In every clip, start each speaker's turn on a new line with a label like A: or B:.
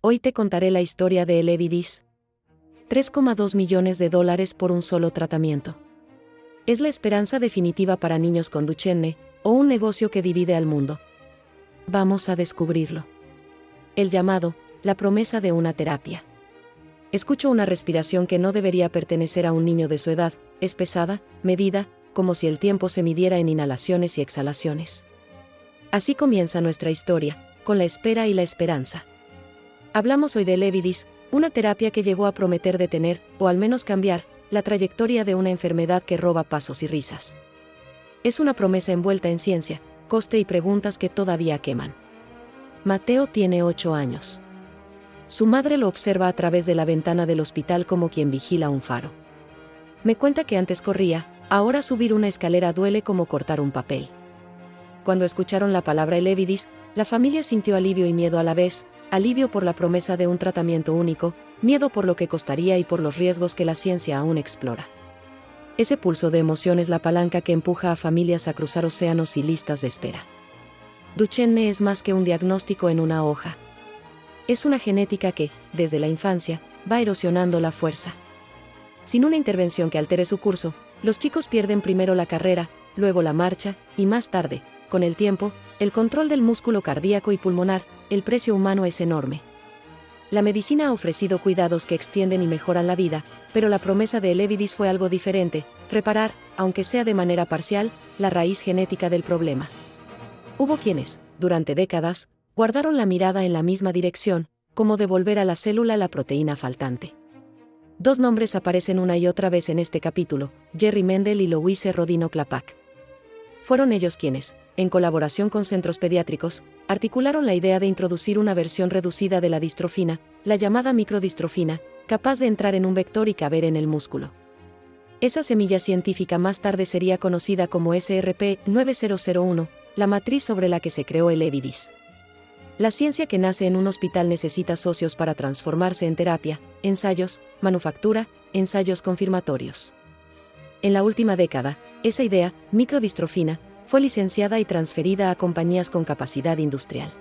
A: Hoy te contaré la historia de Elevidys. $3,2 millones por un solo tratamiento. ¿Es la esperanza definitiva para niños con Duchenne, o un negocio que divide al mundo? Vamos a descubrirlo. El llamado, la promesa de una terapia. Escucho una respiración que no debería pertenecer a un niño de su edad, es pesada, medida, como si el tiempo se midiera en inhalaciones y exhalaciones. Así comienza nuestra historia, con la espera y la esperanza. Hablamos hoy de Elevidys, una terapia que llegó a prometer detener, o al menos cambiar, la trayectoria de una enfermedad que roba pasos y risas. Es una promesa envuelta en ciencia, coste y preguntas que todavía queman. Mateo tiene 8 años. Su madre lo observa a través de la ventana del hospital como quien vigila un faro. Me cuenta que antes corría, ahora subir una escalera duele como cortar un papel. Cuando escucharon la palabra Elevidys, la familia sintió alivio y miedo a la vez, alivio por la promesa de un tratamiento único, miedo por lo que costaría y por los riesgos que la ciencia aún explora. Ese pulso de emoción es la palanca que empuja a familias a cruzar océanos y listas de espera. Duchenne es más que un diagnóstico en una hoja. Es una genética que, desde la infancia, va erosionando la fuerza. Sin una intervención que altere su curso, los chicos pierden primero la carrera, luego la marcha, y más tarde, con el tiempo, el control del músculo cardíaco y pulmonar. El precio humano es enorme. La medicina ha ofrecido cuidados que extienden y mejoran la vida, pero la promesa de Elevidys fue algo diferente: reparar, aunque sea de manera parcial, la raíz genética del problema. Hubo quienes, durante décadas, guardaron la mirada en la misma dirección, como devolver a la célula la proteína faltante. Dos nombres aparecen una y otra vez en este capítulo: Jerry Mendel y Louise Rodino-Klapac. Fueron ellos quienes, en colaboración con centros pediátricos, articularon la idea de introducir una versión reducida de la distrofina, la llamada microdistrofina, capaz de entrar en un vector y caber en el músculo. Esa semilla científica más tarde sería conocida como SRP-9001, la matriz sobre la que se creó Elevidys. La ciencia que nace en un hospital necesita socios para transformarse en terapia, ensayos, manufactura, ensayos confirmatorios. En la última década, esa idea, microdistrofina, fue licenciada y transferida a compañías con capacidad industrial.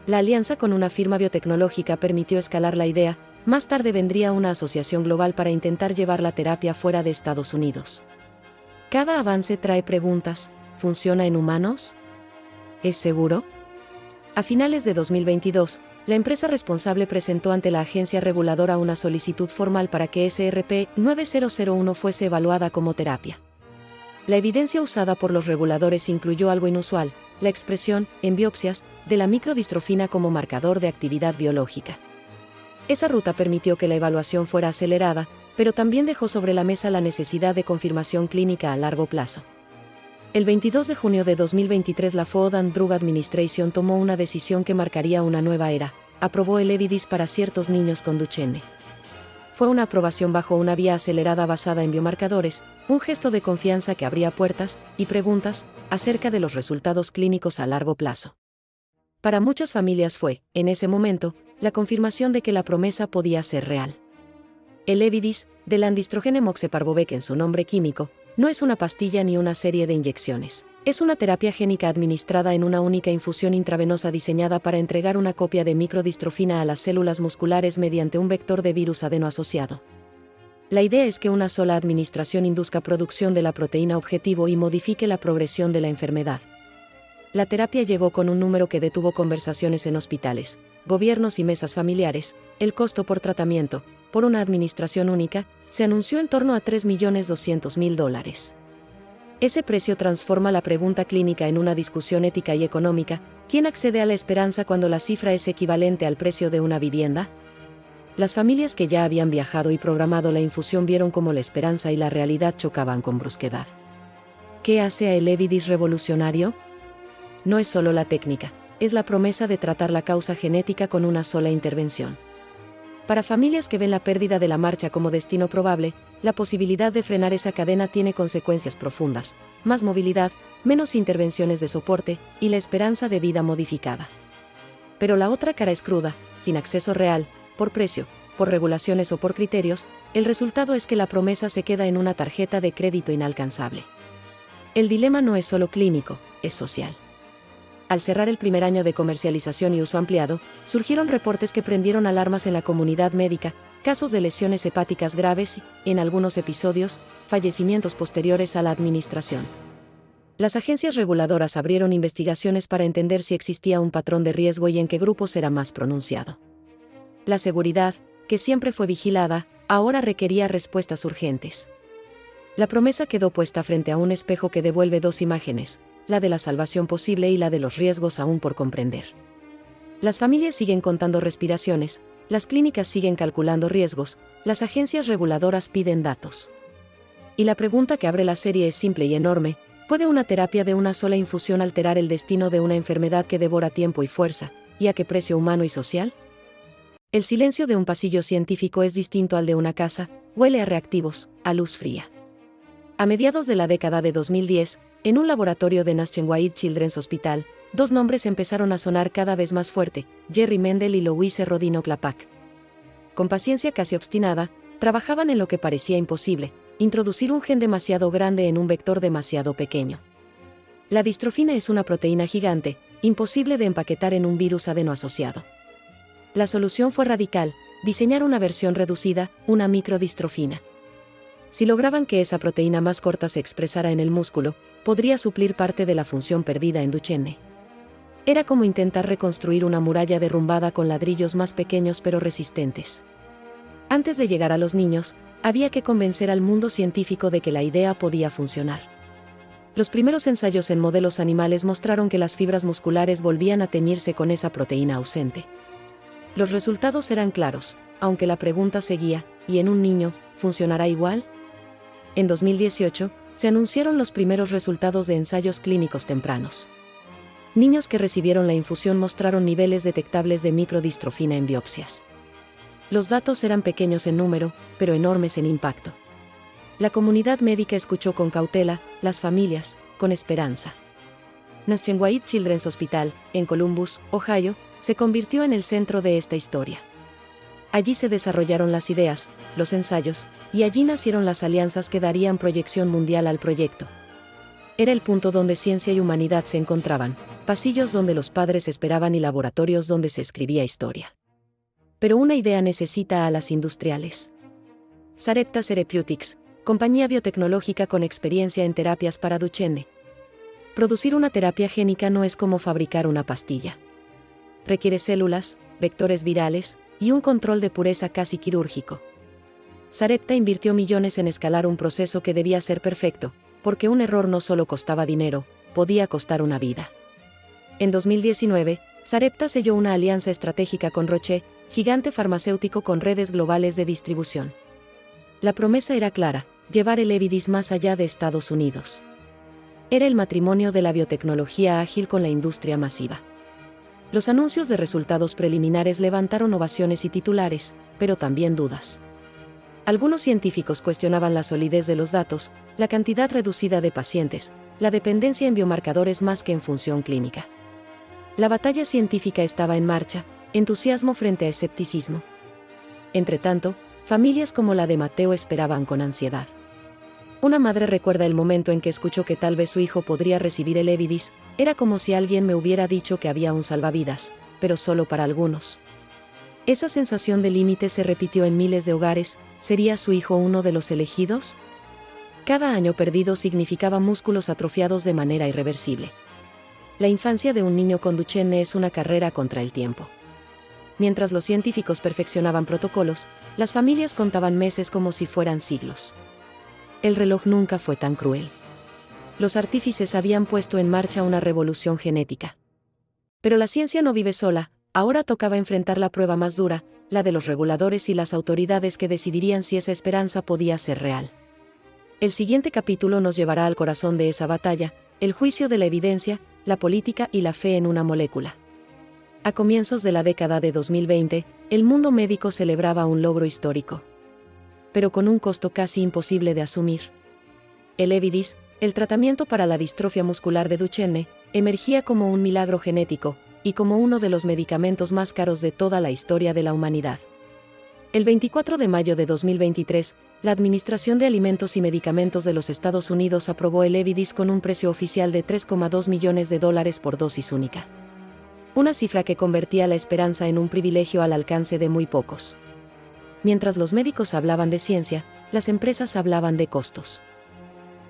A: La alianza con una firma biotecnológica permitió escalar la idea. Más tarde vendría una asociación global para intentar llevar la terapia fuera de Estados Unidos. Cada avance trae preguntas: ¿funciona en humanos? ¿Es seguro? A finales de 2022, la empresa responsable presentó ante la agencia reguladora una solicitud formal para que SRP-9001 fuese evaluada como terapia. La evidencia usada por los reguladores incluyó algo inusual: la expresión, en biopsias, de la microdistrofina como marcador de actividad biológica. Esa ruta permitió que la evaluación fuera acelerada, pero también dejó sobre la mesa la necesidad de confirmación clínica a largo plazo. El 22 de junio de 2023 la Food and Drug Administration tomó una decisión que marcaría una nueva era: aprobó Elevidys para ciertos niños con Duchenne. Fue una aprobación bajo una vía acelerada basada en biomarcadores, un gesto de confianza que abría puertas y preguntas acerca de los resultados clínicos a largo plazo. Para muchas familias fue, en ese momento, la confirmación de que la promesa podía ser real. Elevidys, del andrógeno moxeparvovec en su nombre químico, no es una pastilla ni una serie de inyecciones. Es una terapia génica administrada en una única infusión intravenosa diseñada para entregar una copia de microdistrofina a las células musculares mediante un vector de virus adeno asociado. La idea es que una sola administración induzca producción de la proteína objetivo y modifique la progresión de la enfermedad. La terapia llegó con un número que detuvo conversaciones en hospitales, gobiernos y mesas familiares. El costo por tratamiento, por una administración única, se anunció en torno a $3.200.000. Ese precio transforma la pregunta clínica en una discusión ética y económica: ¿quién accede a la esperanza cuando la cifra es equivalente al precio de una vivienda? Las familias que ya habían viajado y programado la infusión vieron cómo la esperanza y la realidad chocaban con brusquedad. ¿Qué hace a Elevidys revolucionario? No es solo la técnica, es la promesa de tratar la causa genética con una sola intervención. Para familias que ven la pérdida de la marcha como destino probable, la posibilidad de frenar esa cadena tiene consecuencias profundas: más movilidad, menos intervenciones de soporte, y la esperanza de vida modificada. Pero la otra cara es cruda: sin acceso real, por precio, por regulaciones o por criterios, el resultado es que la promesa se queda en una tarjeta de crédito inalcanzable. El dilema no es solo clínico, es social. Al cerrar el primer año de comercialización y uso ampliado, surgieron reportes que prendieron alarmas en la comunidad médica, casos de lesiones hepáticas graves y, en algunos episodios, fallecimientos posteriores a la administración. Las agencias reguladoras abrieron investigaciones para entender si existía un patrón de riesgo y en qué grupos era más pronunciado. La seguridad, que siempre fue vigilada, ahora requería respuestas urgentes. La promesa quedó puesta frente a un espejo que devuelve dos imágenes, la de la salvación posible y la de los riesgos aún por comprender. Las familias siguen contando respiraciones, las clínicas siguen calculando riesgos, las agencias reguladoras piden datos. Y la pregunta que abre la serie es simple y enorme: ¿puede una terapia de una sola infusión alterar el destino de una enfermedad que devora tiempo y fuerza, y a qué precio humano y social? El silencio de un pasillo científico es distinto al de una casa, huele a reactivos, a luz fría. A mediados de la década de 2010, en un laboratorio de Nationwide Children's Hospital, dos nombres empezaron a sonar cada vez más fuerte: Jerry Mendel y Louise Rodino-Klapac. Con paciencia casi obstinada, trabajaban en lo que parecía imposible: introducir un gen demasiado grande en un vector demasiado pequeño. La distrofina es una proteína gigante, imposible de empaquetar en un virus adenoasociado. La solución fue radical: diseñar una versión reducida, una microdistrofina. Si lograban que esa proteína más corta se expresara en el músculo, podría suplir parte de la función perdida en Duchenne. Era como intentar reconstruir una muralla derrumbada con ladrillos más pequeños pero resistentes. Antes de llegar a los niños, había que convencer al mundo científico de que la idea podía funcionar. Los primeros ensayos en modelos animales mostraron que las fibras musculares volvían a teñirse con esa proteína ausente. Los resultados eran claros, aunque la pregunta seguía: ¿y en un niño, funcionará igual? En 2018, se anunciaron los primeros resultados de ensayos clínicos tempranos. Niños que recibieron la infusión mostraron niveles detectables de microdistrofina en biopsias. Los datos eran pequeños en número, pero enormes en impacto. La comunidad médica escuchó con cautela, las familias, con esperanza. Nationwide Children's Hospital, en Columbus, Ohio, se convirtió en el centro de esta historia. Allí se desarrollaron las ideas, los ensayos, y allí nacieron las alianzas que darían proyección mundial al proyecto. Era el punto donde ciencia y humanidad se encontraban, pasillos donde los padres esperaban y laboratorios donde se escribía historia. Pero una idea necesita alas industriales. Sarepta Therapeutics, compañía biotecnológica con experiencia en terapias para Duchenne. Producir una terapia génica no es como fabricar una pastilla. Requiere células, vectores virales, y un control de pureza casi quirúrgico. Sarepta invirtió millones en escalar un proceso que debía ser perfecto, porque un error no solo costaba dinero, podía costar una vida. En 2019, Sarepta selló una alianza estratégica con Roche, gigante farmacéutico con redes globales de distribución. La promesa era clara: llevar el Elevidys más allá de Estados Unidos. Era el matrimonio de la biotecnología ágil con la industria masiva. Los anuncios de resultados preliminares levantaron ovaciones y titulares, pero también dudas. Algunos científicos cuestionaban la solidez de los datos, la cantidad reducida de pacientes, la dependencia en biomarcadores más que en función clínica. La batalla científica estaba en marcha, entusiasmo frente a escepticismo. Entretanto, familias como la de Mateo esperaban con ansiedad. Una madre recuerda el momento en que escuchó que tal vez su hijo podría recibir el Elevidys: era como si alguien me hubiera dicho que había un salvavidas, pero solo para algunos. Esa sensación de límite se repitió en miles de hogares. ¿Sería su hijo uno de los elegidos? Cada año perdido significaba músculos atrofiados de manera irreversible. La infancia de un niño con Duchenne es una carrera contra el tiempo. Mientras los científicos perfeccionaban protocolos, las familias contaban meses como si fueran siglos. El reloj nunca fue tan cruel. Los artífices habían puesto en marcha una revolución genética. Pero la ciencia no vive sola. Ahora tocaba enfrentar la prueba más dura, la de los reguladores y las autoridades que decidirían si esa esperanza podía ser real. El siguiente capítulo nos llevará al corazón de esa batalla: el juicio de la evidencia, la política y la fe en una molécula. A comienzos de la década de 2020, el mundo médico celebraba un logro histórico. Pero con un costo casi imposible de asumir. El Elevidys, el tratamiento para la distrofia muscular de Duchenne, emergía como un milagro genético, y como uno de los medicamentos más caros de toda la historia de la humanidad. El 24 de mayo de 2023, la Administración de Alimentos y Medicamentos de los Estados Unidos aprobó el Elevidys con un precio oficial de $3,2 millones por dosis única. Una cifra que convertía la esperanza en un privilegio al alcance de muy pocos. Mientras los médicos hablaban de ciencia, las empresas hablaban de costos.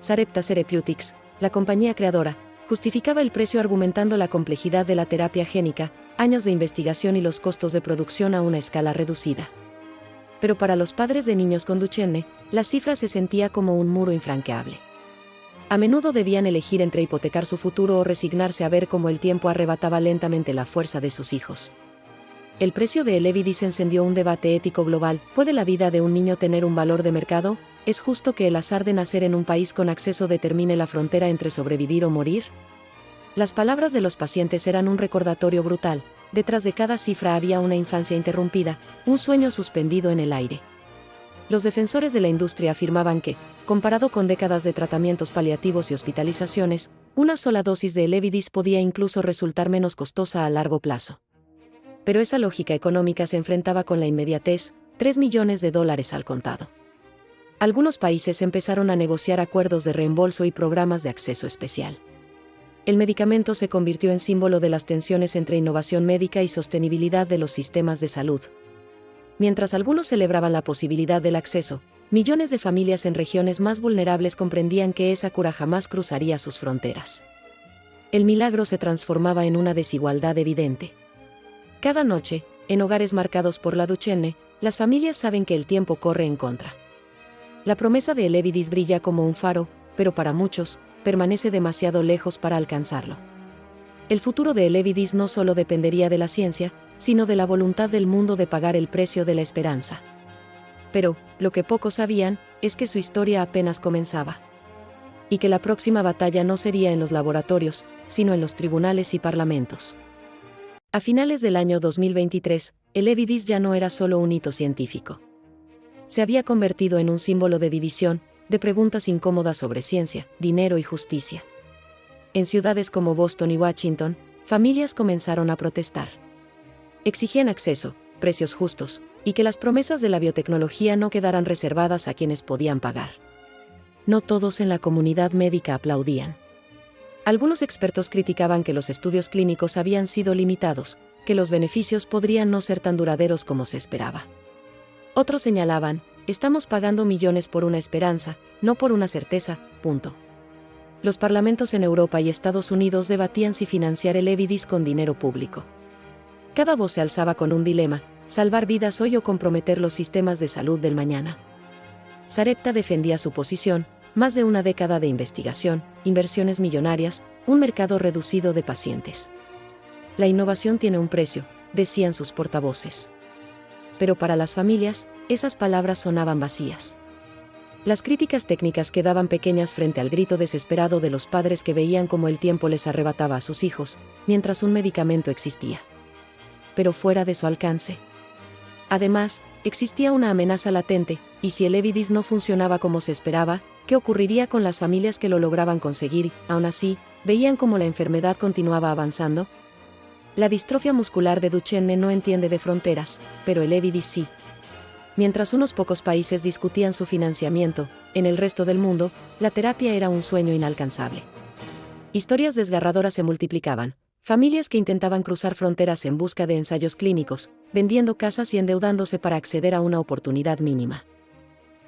A: Sarepta Therapeutics, la compañía creadora, justificaba el precio argumentando la complejidad de la terapia génica, años de investigación y los costos de producción a una escala reducida. Pero para los padres de niños con Duchenne, la cifra se sentía como un muro infranqueable. A menudo debían elegir entre hipotecar su futuro o resignarse a ver cómo el tiempo arrebataba lentamente la fuerza de sus hijos. El precio de Elevidys encendió un debate ético global. ¿Puede la vida de un niño tener un valor de mercado? ¿Es justo que el azar de nacer en un país con acceso determine la frontera entre sobrevivir o morir? Las palabras de los pacientes eran un recordatorio brutal. Detrás de cada cifra había una infancia interrumpida, un sueño suspendido en el aire. Los defensores de la industria afirmaban que, comparado con décadas de tratamientos paliativos y hospitalizaciones, una sola dosis de Elevidys podía incluso resultar menos costosa a largo plazo. Pero esa lógica económica se enfrentaba con la inmediatez, $3 millones al contado. Algunos países empezaron a negociar acuerdos de reembolso y programas de acceso especial. El medicamento se convirtió en símbolo de las tensiones entre innovación médica y sostenibilidad de los sistemas de salud. Mientras algunos celebraban la posibilidad del acceso, millones de familias en regiones más vulnerables comprendían que esa cura jamás cruzaría sus fronteras. El milagro se transformaba en una desigualdad evidente. Cada noche, en hogares marcados por la Duchenne, las familias saben que el tiempo corre en contra. La promesa de Elevidys brilla como un faro, pero para muchos, permanece demasiado lejos para alcanzarlo. El futuro de Elevidys no solo dependería de la ciencia, sino de la voluntad del mundo de pagar el precio de la esperanza. Pero, lo que pocos sabían, es que su historia apenas comenzaba. Y que la próxima batalla no sería en los laboratorios, sino en los tribunales y parlamentos. A finales del año 2023, Elevidys ya no era solo un hito científico. Se había convertido en un símbolo de división, de preguntas incómodas sobre ciencia, dinero y justicia. En ciudades como Boston y Washington, familias comenzaron a protestar. Exigían acceso, precios justos, y que las promesas de la biotecnología no quedaran reservadas a quienes podían pagar. No todos en la comunidad médica aplaudían. Algunos expertos criticaban que los estudios clínicos habían sido limitados, que los beneficios podrían no ser tan duraderos como se esperaba. Otros señalaban, estamos pagando millones por una esperanza, no por una certeza, punto. Los parlamentos en Europa y Estados Unidos debatían si financiar Elevidys con dinero público. Cada voz se alzaba con un dilema, salvar vidas hoy o comprometer los sistemas de salud del mañana. Sarepta defendía su posición, más de una década de investigación, inversiones millonarias, un mercado reducido de pacientes. La innovación tiene un precio, decían sus portavoces. Pero para las familias, esas palabras sonaban vacías. Las críticas técnicas quedaban pequeñas frente al grito desesperado de los padres que veían cómo el tiempo les arrebataba a sus hijos, mientras un medicamento existía. Pero fuera de su alcance. Además, existía una amenaza latente, y si Elevidys no funcionaba como se esperaba, ¿qué ocurriría con las familias que lo lograban conseguir? Aún así, ¿veían cómo la enfermedad continuaba avanzando? La distrofia muscular de Duchenne no entiende de fronteras, pero Elevidys sí. Mientras unos pocos países discutían su financiamiento, en el resto del mundo, la terapia era un sueño inalcanzable. Historias desgarradoras se multiplicaban. Familias que intentaban cruzar fronteras en busca de ensayos clínicos, vendiendo casas y endeudándose para acceder a una oportunidad mínima.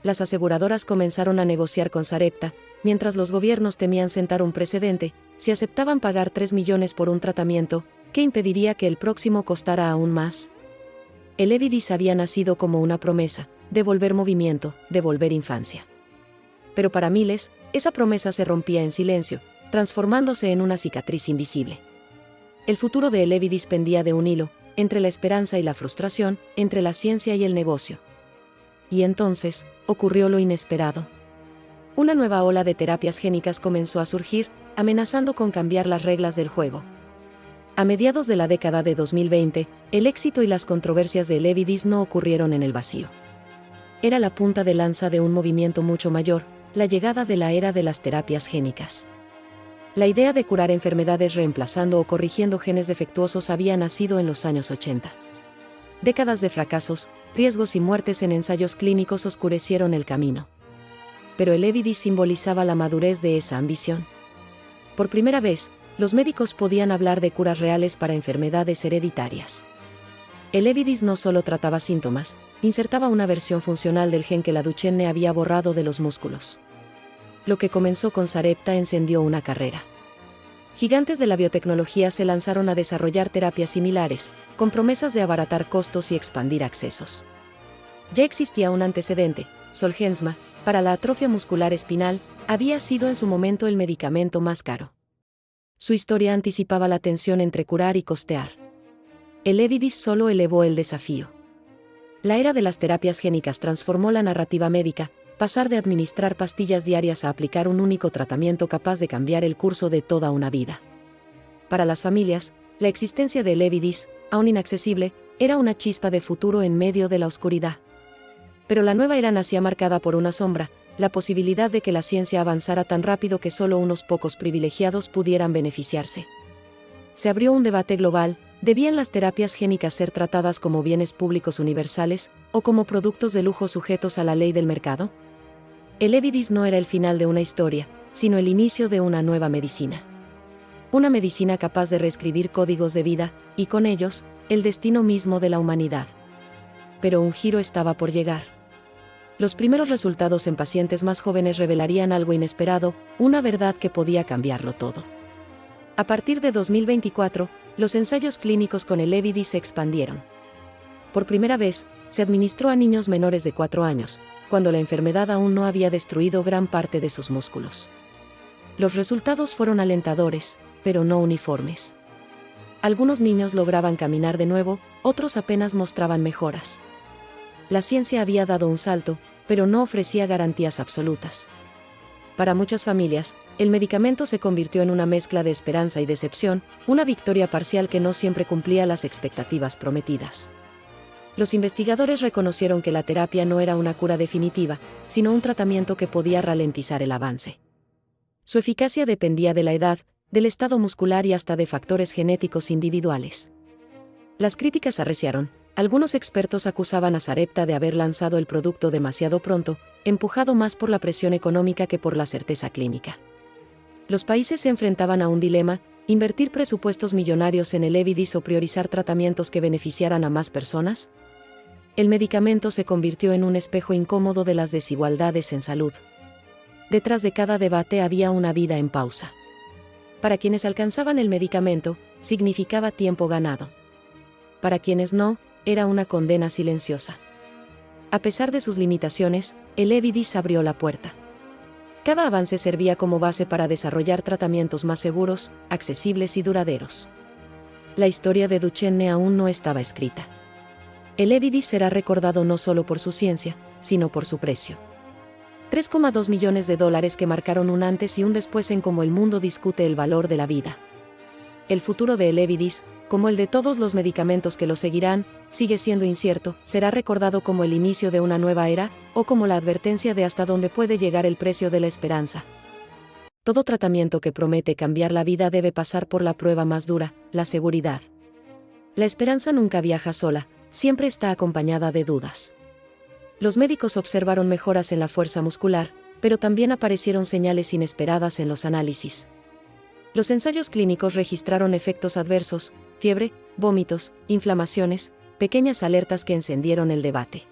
A: Las aseguradoras comenzaron a negociar con Sarepta, mientras los gobiernos temían sentar un precedente. Si aceptaban pagar $3 millones por un tratamiento, ¿qué impediría que el próximo costara aún más? Elevidys había nacido como una promesa, devolver movimiento, devolver infancia. Pero para miles, esa promesa se rompía en silencio, transformándose en una cicatriz invisible. El futuro de Elevidys pendía de un hilo, entre la esperanza y la frustración, entre la ciencia y el negocio. Y entonces, ocurrió lo inesperado. Una nueva ola de terapias génicas comenzó a surgir, amenazando con cambiar las reglas del juego. A mediados de la década de 2020, el éxito y las controversias de Elevidys no ocurrieron en el vacío. Era la punta de lanza de un movimiento mucho mayor, la llegada de la era de las terapias génicas. La idea de curar enfermedades reemplazando o corrigiendo genes defectuosos había nacido en los años 80. Décadas de fracasos, riesgos y muertes en ensayos clínicos oscurecieron el camino. Pero el Elevidys simbolizaba la madurez de esa ambición. Por primera vez, los médicos podían hablar de curas reales para enfermedades hereditarias. El Elevidys no solo trataba síntomas, insertaba una versión funcional del gen que la Duchenne había borrado de los músculos. Lo que comenzó con Sarepta encendió una carrera. Gigantes de la biotecnología se lanzaron a desarrollar terapias similares, con promesas de abaratar costos y expandir accesos. Ya existía un antecedente, Zolgensma, para la atrofia muscular espinal, había sido en su momento el medicamento más caro. Su historia anticipaba la tensión entre curar y costear. El Elevidys solo elevó el desafío. La era de las terapias génicas transformó la narrativa médica, pasar de administrar pastillas diarias a aplicar un único tratamiento capaz de cambiar el curso de toda una vida. Para las familias, la existencia de Elevidys, aún inaccesible, era una chispa de futuro en medio de la oscuridad. Pero la nueva era nacía marcada por una sombra, la posibilidad de que la ciencia avanzara tan rápido que solo unos pocos privilegiados pudieran beneficiarse. Se abrió un debate global: ¿debían las terapias génicas ser tratadas como bienes públicos universales, o como productos de lujo sujetos a la ley del mercado? El Elevidys no era el final de una historia, sino el inicio de una nueva medicina. Una medicina capaz de reescribir códigos de vida, y con ellos, el destino mismo de la humanidad. Pero un giro estaba por llegar. Los primeros resultados en pacientes más jóvenes revelarían algo inesperado, una verdad que podía cambiarlo todo. A partir de 2024, los ensayos clínicos con el Elevidys se expandieron. Por primera vez, se administró a niños menores de 4 años, cuando la enfermedad aún no había destruido gran parte de sus músculos. Los resultados fueron alentadores, pero no uniformes. Algunos niños lograban caminar de nuevo, otros apenas mostraban mejoras. La ciencia había dado un salto, pero no ofrecía garantías absolutas. Para muchas familias, el medicamento se convirtió en una mezcla de esperanza y decepción, una victoria parcial que no siempre cumplía las expectativas prometidas. Los investigadores reconocieron que la terapia no era una cura definitiva, sino un tratamiento que podía ralentizar el avance. Su eficacia dependía de la edad, del estado muscular y hasta de factores genéticos individuales. Las críticas arreciaron. Algunos expertos acusaban a Sarepta de haber lanzado el producto demasiado pronto, empujado más por la presión económica que por la certeza clínica. Los países se enfrentaban a un dilema: ¿invertir presupuestos millonarios en el Elevidys o priorizar tratamientos que beneficiaran a más personas? El medicamento se convirtió en un espejo incómodo de las desigualdades en salud. Detrás de cada debate había una vida en pausa. Para quienes alcanzaban el medicamento, significaba tiempo ganado. Para quienes no, era una condena silenciosa. A pesar de sus limitaciones, el Elevidys abrió la puerta. Cada avance servía como base para desarrollar tratamientos más seguros, accesibles y duraderos. La historia de Duchenne aún no estaba escrita. El Elevidys será recordado no solo por su ciencia, sino por su precio. $3,2 millones que marcaron un antes y un después en cómo el mundo discute el valor de la vida. El futuro de el Elevidys, como el de todos los medicamentos que lo seguirán, sigue siendo incierto. Será recordado como el inicio de una nueva era, o como la advertencia de hasta dónde puede llegar el precio de la esperanza. Todo tratamiento que promete cambiar la vida debe pasar por la prueba más dura, la seguridad. La esperanza nunca viaja sola, siempre está acompañada de dudas. Los médicos observaron mejoras en la fuerza muscular, pero también aparecieron señales inesperadas en los análisis. Los ensayos clínicos registraron efectos adversos: fiebre, vómitos, inflamaciones, pequeñas alertas que encendieron el debate.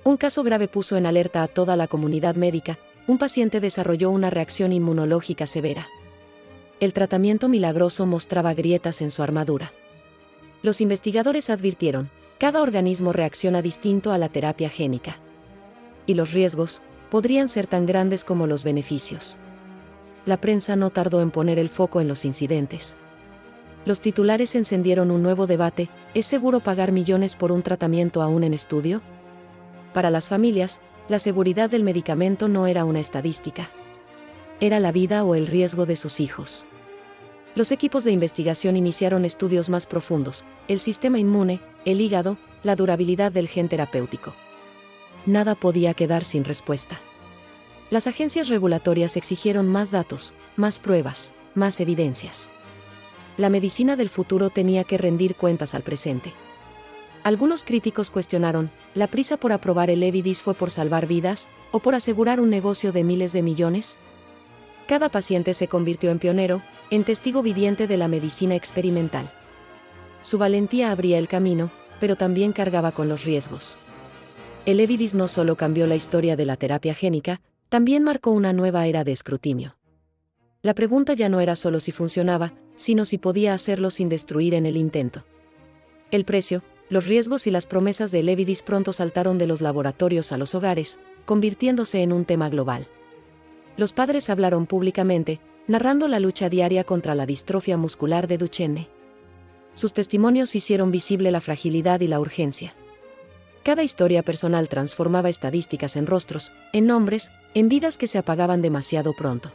A: Un caso grave puso en alerta a toda la comunidad médica: un paciente desarrolló una reacción inmunológica severa. El tratamiento milagroso mostraba grietas en su armadura. Los investigadores advirtieron: cada organismo reacciona distinto a la terapia génica. Y los riesgos podrían ser tan grandes como los beneficios. La prensa no tardó en poner el foco en los incidentes. Los titulares encendieron un nuevo debate: ¿es seguro pagar millones por un tratamiento aún en estudio? Para las familias, la seguridad del medicamento no era una estadística. Era la vida o el riesgo de sus hijos. Los equipos de investigación iniciaron estudios más profundos: el sistema inmune, el hígado, la durabilidad del gen terapéutico. Nada podía quedar sin respuesta. Las agencias regulatorias exigieron más datos, más pruebas, más evidencias. La medicina del futuro tenía que rendir cuentas al presente. Algunos críticos cuestionaron, ¿la prisa por aprobar el Elevidys fue por salvar vidas, o por asegurar un negocio de miles de millones? Cada paciente se convirtió en pionero, en testigo viviente de la medicina experimental. Su valentía abría el camino, pero también cargaba con los riesgos. El Elevidys no solo cambió la historia de la terapia génica, también marcó una nueva era de escrutinio. La pregunta ya no era solo si funcionaba, sino si podía hacerlo sin destruir en el intento. El precio, los riesgos y las promesas de Elevidys pronto saltaron de los laboratorios a los hogares, convirtiéndose en un tema global. Los padres hablaron públicamente, narrando la lucha diaria contra la distrofia muscular de Duchenne. Sus testimonios hicieron visible la fragilidad y la urgencia. Cada historia personal transformaba estadísticas en rostros, en nombres, en vidas que se apagaban demasiado pronto.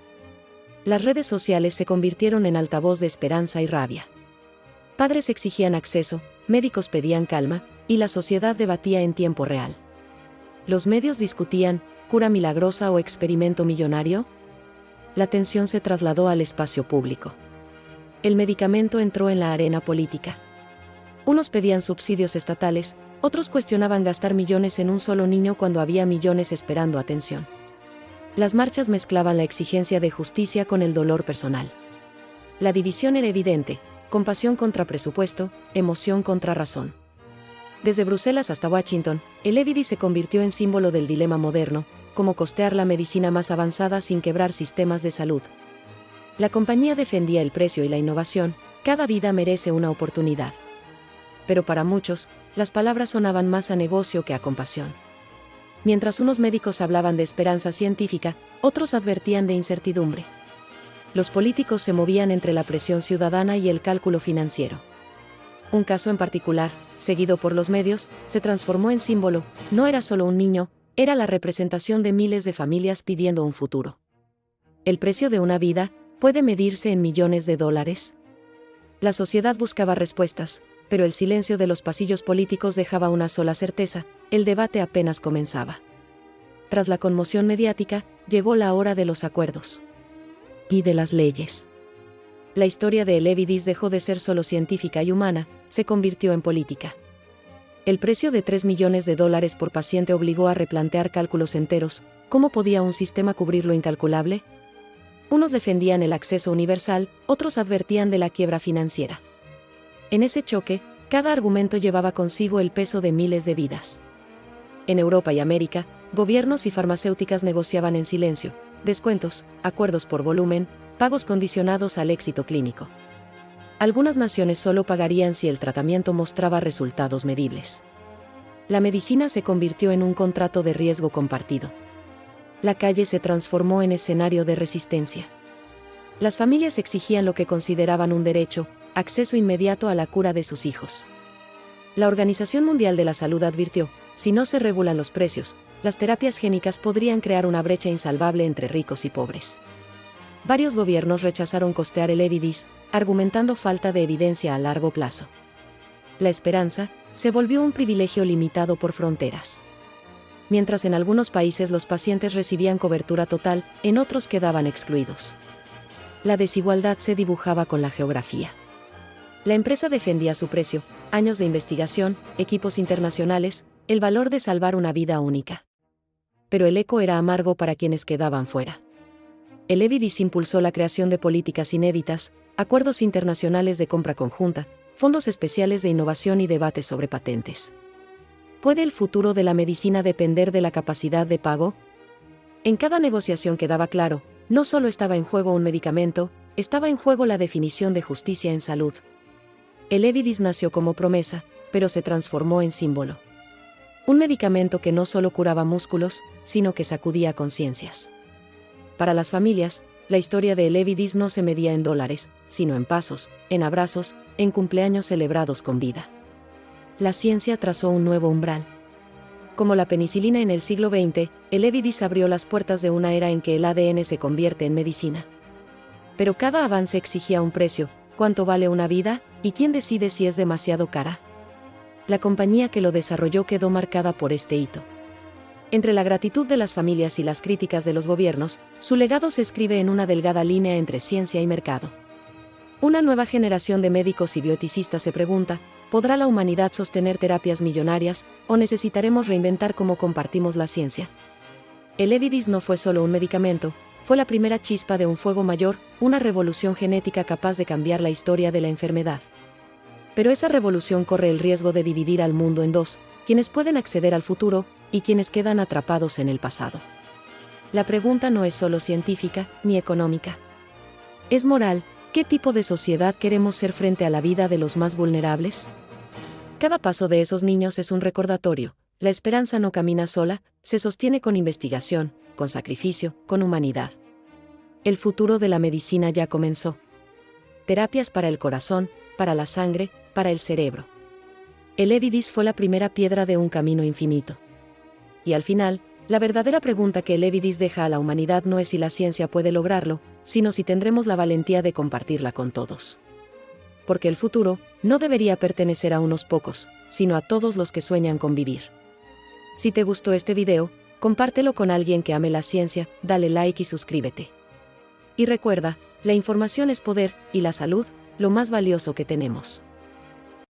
A: Las redes sociales se convirtieron en altavoz de esperanza y rabia. Padres exigían acceso, médicos pedían calma, y la sociedad debatía en tiempo real. Los medios discutían, ¿cura milagrosa o experimento millonario? La tensión se trasladó al espacio público. El medicamento entró en la arena política. Unos pedían subsidios estatales, otros cuestionaban gastar millones en un solo niño cuando había millones esperando atención. Las marchas mezclaban la exigencia de justicia con el dolor personal. La división era evidente: compasión contra presupuesto, emoción contra razón. Desde Bruselas hasta Washington, el Elevidys se convirtió en símbolo del dilema moderno: cómo costear la medicina más avanzada sin quebrar sistemas de salud. La compañía defendía el precio y la innovación: cada vida merece una oportunidad. Pero para muchos, las palabras sonaban más a negocio que a compasión. Mientras unos médicos hablaban de esperanza científica, otros advertían de incertidumbre. Los políticos se movían entre la presión ciudadana y el cálculo financiero. Un caso en particular, seguido por los medios, se transformó en símbolo: no era solo un niño, era la representación de miles de familias pidiendo un futuro. ¿El precio de una vida puede medirse en millones de dólares? La sociedad buscaba respuestas, pero el silencio de los pasillos políticos dejaba una sola certeza: el debate apenas comenzaba. Tras la conmoción mediática, llegó la hora de los acuerdos. Y de las leyes. La historia de Elevidys dejó de ser solo científica y humana, se convirtió en política. El precio de $3 millones por paciente obligó a replantear cálculos enteros: ¿cómo podía un sistema cubrir lo incalculable? Unos defendían el acceso universal, otros advertían de la quiebra financiera. En ese choque, cada argumento llevaba consigo el peso de miles de vidas. En Europa y América, gobiernos y farmacéuticas negociaban en silencio: descuentos, acuerdos por volumen, pagos condicionados al éxito clínico. Algunas naciones solo pagarían si el tratamiento mostraba resultados medibles. La medicina se convirtió en un contrato de riesgo compartido. La calle se transformó en escenario de resistencia. Las familias exigían lo que consideraban un derecho: acceso inmediato a la cura de sus hijos. La Organización Mundial de la Salud advirtió: si no se regulan los precios, las terapias génicas podrían crear una brecha insalvable entre ricos y pobres. Varios gobiernos rechazaron costear el Elevidys, argumentando falta de evidencia a largo plazo. La esperanza se volvió un privilegio limitado por fronteras. Mientras en algunos países los pacientes recibían cobertura total, en otros quedaban excluidos. La desigualdad se dibujaba con la geografía. La empresa defendía su precio: años de investigación, equipos internacionales, el valor de salvar una vida única. Pero el eco era amargo para quienes quedaban fuera. El Elevidys impulsó la creación de políticas inéditas, acuerdos internacionales de compra conjunta, fondos especiales de innovación y debates sobre patentes. ¿Puede el futuro de la medicina depender de la capacidad de pago? En cada negociación quedaba claro: no solo estaba en juego un medicamento, estaba en juego la definición de justicia en salud. El Elevidys nació como promesa, pero se transformó en símbolo. Un medicamento que no solo curaba músculos, sino que sacudía conciencias. Para las familias, la historia de Elevidys no se medía en dólares, sino en pasos, en abrazos, en cumpleaños celebrados con vida. La ciencia trazó un nuevo umbral. Como la penicilina en el siglo XX, el Elevidys abrió las puertas de una era en que el ADN se convierte en medicina. Pero cada avance exigía un precio: ¿cuánto vale una vida? ¿Y quién decide si es demasiado cara? La compañía que lo desarrolló quedó marcada por este hito. Entre la gratitud de las familias y las críticas de los gobiernos, su legado se escribe en una delgada línea entre ciencia y mercado. Una nueva generación de médicos y bioeticistas se pregunta: ¿podrá la humanidad sostener terapias millonarias, o necesitaremos reinventar cómo compartimos la ciencia? El Elevidys no fue solo un medicamento, fue la primera chispa de un fuego mayor, una revolución genética capaz de cambiar la historia de la enfermedad. Pero esa revolución corre el riesgo de dividir al mundo en dos, quienes pueden acceder al futuro, y quienes quedan atrapados en el pasado. La pregunta no es solo científica, ni económica. Es moral. ¿Qué tipo de sociedad queremos ser frente a la vida de los más vulnerables? Cada paso de esos niños es un recordatorio. La esperanza no camina sola, se sostiene con investigación, con sacrificio, con humanidad. El futuro de la medicina ya comenzó. Terapias para el corazón, para la sangre, para el cerebro. El Elevidys fue la primera piedra de un camino infinito. Y al final, la verdadera pregunta que el Elevidys deja a la humanidad no es si la ciencia puede lograrlo, sino si tendremos la valentía de compartirla con todos. Porque el futuro no debería pertenecer a unos pocos, sino a todos los que sueñan con vivir. Si te gustó este video, compártelo con alguien que ame la ciencia, dale like y suscríbete. Y recuerda, la información es poder, y la salud, lo más valioso que tenemos.